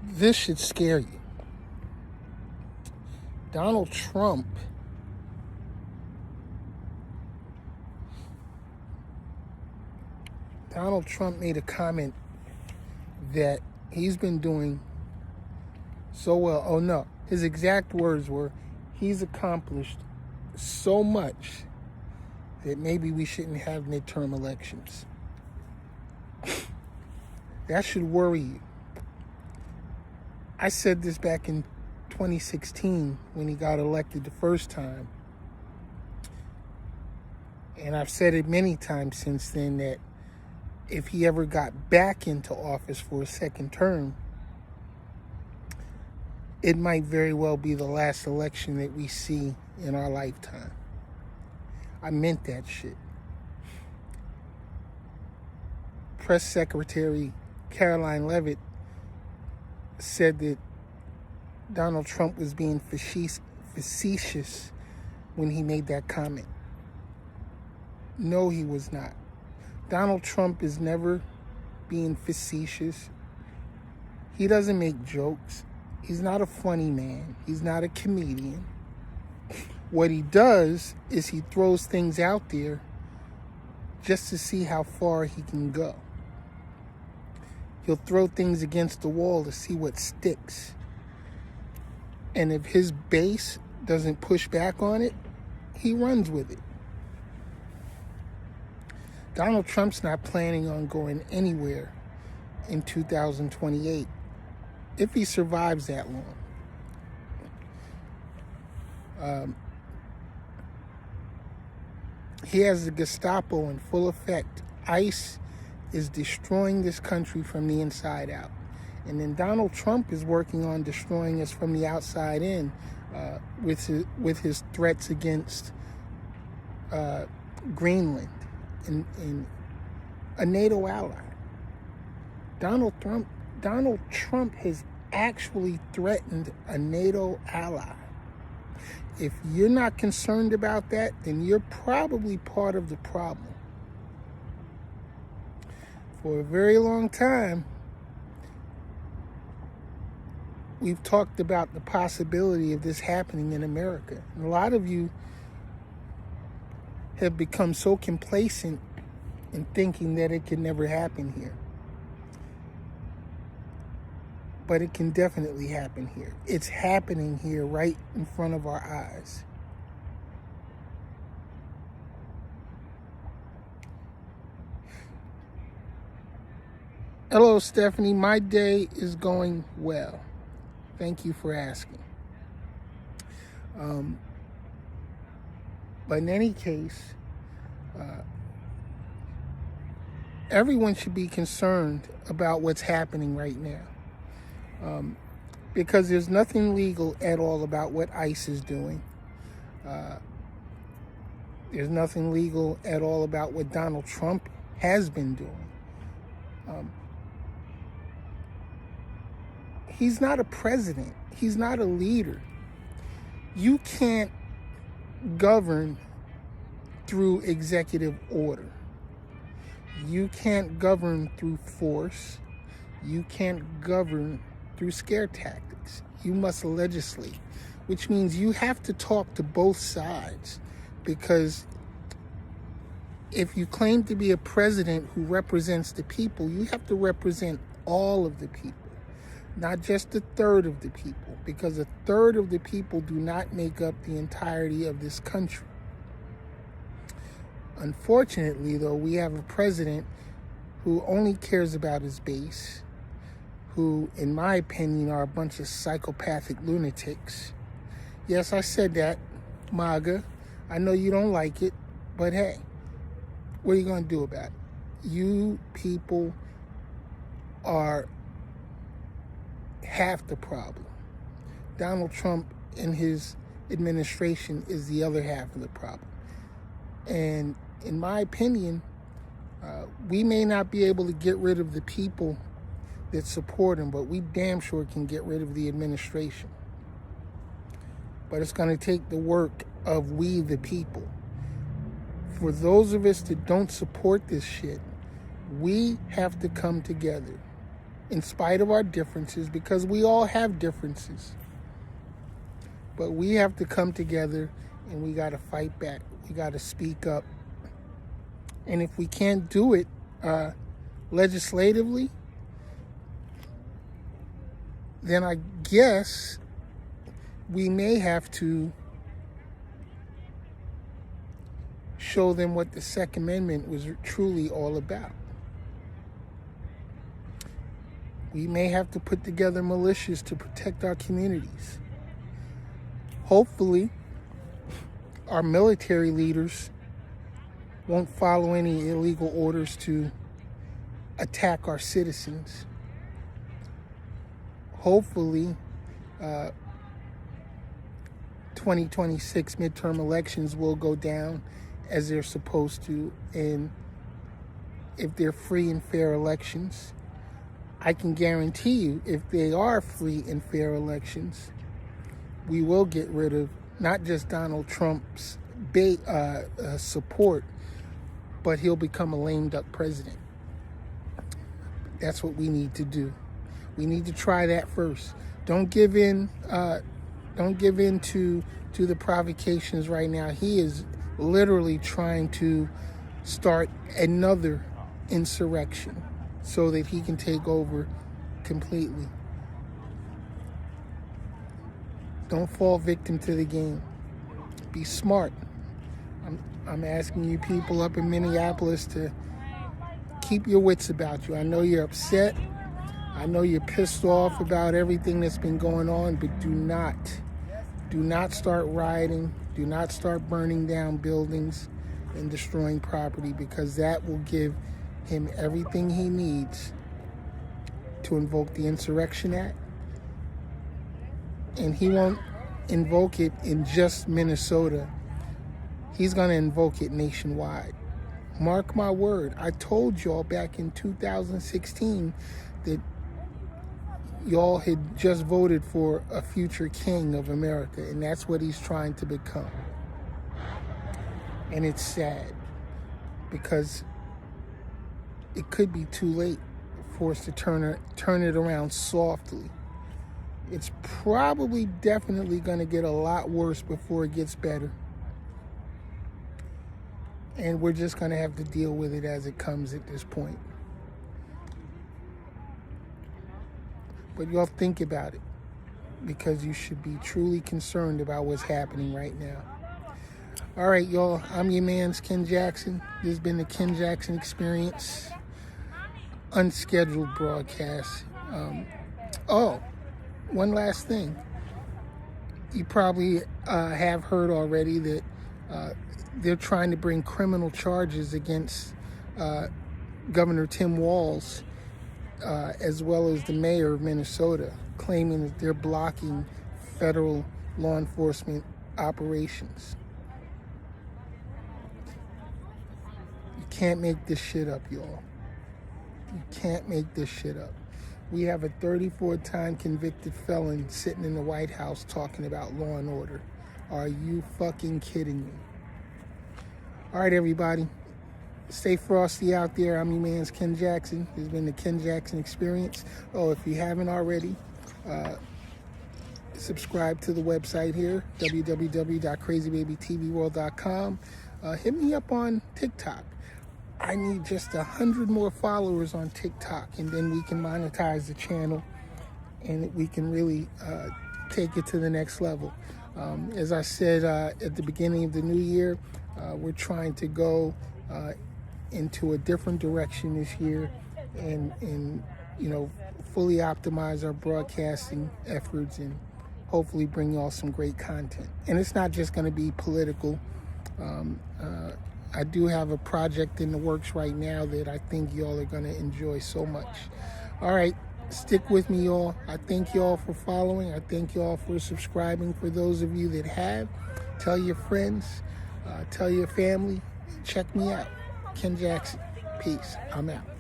This should scare you. Donald Trump made a comment that he's been doing so well. Oh no, his exact words were, he's accomplished so much that maybe we shouldn't have midterm elections. That should worry you. I said this back in 2016 when he got elected the first time. And I've said it many times since then that if he ever got back into office for a second term, it might very well be the last election that we see in our lifetime. I meant that shit. Press Secretary Caroline Leavitt said that Donald Trump was being facetious when he made that comment. No, he was not. Donald Trump is never being facetious. He doesn't make jokes. He's not a funny man. He's not a comedian. What he does is he throws things out there just to see how far he can go. He'll throw things against the wall to see what sticks. And if his base doesn't push back on it, he runs with it. Donald Trump's not planning on going anywhere in 2028 if he survives that long. He has the Gestapo in full effect. ICE is destroying this country from the inside out. And then Donald Trump is working on destroying us from the outside in with his threats against Greenland and a NATO ally. Donald Trump has actually threatened a NATO ally. If you're not concerned about that, then you're probably part of the problem. For a very long time, we've talked about the possibility of this happening in America. And a lot of you have become so complacent in thinking that it can never happen here. But it can definitely happen here. It's happening here right in front of our eyes. Hello, Stephanie. My day is going well. Thank you for asking. But in any case, everyone should be concerned about what's happening right now. Because there's nothing legal at all about what ICE is doing. There's nothing legal at all about what Donald Trump has been doing. He's not a president. He's not a leader. You can't govern through executive order. You can't govern through force. You can't govern through scare tactics. You must legislate, which means you have to talk to both sides, because if you claim to be a president who represents the people, you have to represent all of the people, not just a third of the people, because a third of the people do not make up the entirety of this country. Unfortunately, though, we have a president who only cares about his base, who, in my opinion, are a bunch of psychopathic lunatics. Yes, I said that, MAGA. I know you don't like it, but hey, what are you going to do about it? You people are half the problem. Donald Trump and his administration is the other half of the problem. And in my opinion, we may not be able to get rid of the people that support him, but we damn sure can get rid of the administration. But it's going to take the work of we the people. For those of us that don't support this shit, we have to come together. in spite of our differences, because we all have differences. But we have to come together and we got to fight back. We got to speak up. And if we can't do it legislatively, then I guess we may have to show them what the Second Amendment was truly all about. We may have to put together militias to protect our communities. Hopefully, our military leaders won't follow any illegal orders to attack our citizens. Hopefully, 2026 midterm elections will go down as they're supposed to, and if they're free and fair elections, I can guarantee you, if they are free and fair elections, we will get rid of not just Donald Trump's support, but he'll become a lame duck president. That's what we need to do. We need to try that first. Don't give in. Don't give in to the provocations right now. He is literally trying to start another insurrection so that he can take over completely. Don't fall victim to the game. Be smart. I'm asking you people up in Minneapolis to keep your wits about you. I know you're upset. I know you're pissed off about everything that's been going on, but do not start rioting. Do not start burning down buildings and destroying property, because that will give him everything he needs to invoke the Insurrection Act. And he won't invoke it in just Minnesota. He's going to invoke it nationwide. Mark my word. I told y'all back in 2016 that y'all had just voted for a future king of America, and that's what he's trying to become. And it's sad, because it could be too late for us to turn it around softly. It's probably definitely going to get a lot worse before it gets better. And we're just going to have to deal with it as it comes at this point. But y'all think about it, because you should be truly concerned about what's happening right now. All right, y'all, I'm your man's Ken Jackson. This has been the Ken Jackson Experience, unscheduled broadcast. One last thing. You probably have heard already that they're trying to bring criminal charges against Governor Tim Walz, as well as the mayor of Minnesota, claiming that they're blocking federal law enforcement operations. You can't make this shit up, y'all. You can't make this shit up. We have a 34-time convicted felon sitting in the White House talking about law and order. Are you fucking kidding me? All right, everybody. Stay frosty out there. I'm your man's Ken Jackson. This has been the Ken Jackson Experience. Oh, if you haven't already, subscribe to the website here, www.crazybabytvworld.com. Hit me up on TikTok. I need just 100 more followers on TikTok, and then we can monetize the channel, and we can really take it to the next level. As I said at the beginning of the new year, we're trying to go into a different direction this year, and fully optimize our broadcasting efforts, and hopefully bring y'all some great content. And it's not just going to be political. I do have a project in the works right now that I think y'all are going to enjoy so much. All right, stick with me, y'all. I thank y'all for following. I thank y'all for subscribing. For those of you that have, tell your friends, tell your family. Check me out. Ken Jackson. Peace. I'm out.